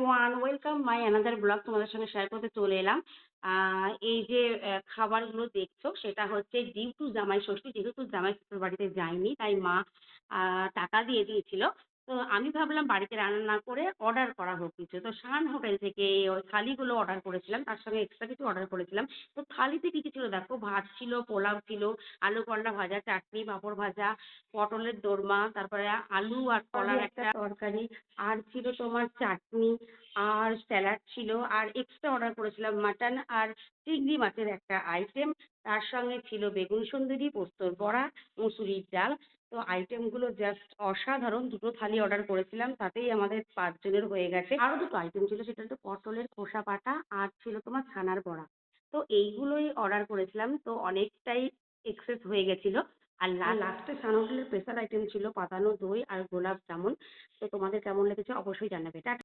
Everyone, welcome my another blog. তোমাদের সঙ্গে share করতে চলে এলাম। এই যে খাবারগুলো দেখছো সেটা হচ্ছে ডিউ টু জামাই ষষ্ঠী। যেহেতু জামাই শ্বশুর বাড়িতে যায়নি তাই মা টাকা দিয়ে দিয়েছিল। তো আমি ভাবলাম বাড়িতে রান্না না করে অর্ডার করা হোক কিছু। তো শান হোটেল থেকে ওই থালিগুলো অর্ডার করেছিলাম, তার সঙ্গে এক্সট্রা কিছু অর্ডার করেছিলাম। তো থালিতে কি কি ছিল দেখো, ভাত ছিল, পোলাও ছিল, আলু করলা ভাজা, চাটনি, পাঁপড় ভাজা, পটলের দোরমা, তারপরে আলু আর কলার একটা তরকারি, আর ছিল তোমার চাটনি, আর স্যালাড ছিল, আর এক্সট্রা অর্ডার করেছিলাম মাটন আর চিংড়ি মাছের একটা আইটেম। তার সঙ্গে ছিল বেগুন সুন্দরী, পোস্তর বড়া, মুসুরির ডাল। তো আইটেমগুলো জাস্ট অসাধারণ। দুটো থালি অর্ডার করেছিলাম, তাতেই আমাদের 5 জনের হয়ে গেছে। আরও দুটো আইটেম ছিল, সেটা হচ্ছে পটলের খোসা বাটা আর ছিল তোমার ছানার বড়া। তো এইগুলোই অর্ডার করেছিলাম, তো অনেকটাই এক্সেস হয়ে গেছিল। আর লাস্টে সান হোটেলের স্পেশাল আইটেম ছিল পাতানো দই আর গোলাপ জামুন। তো তোমাদের কেমন লেগেছে অবশ্যই জানাবে। টাটা।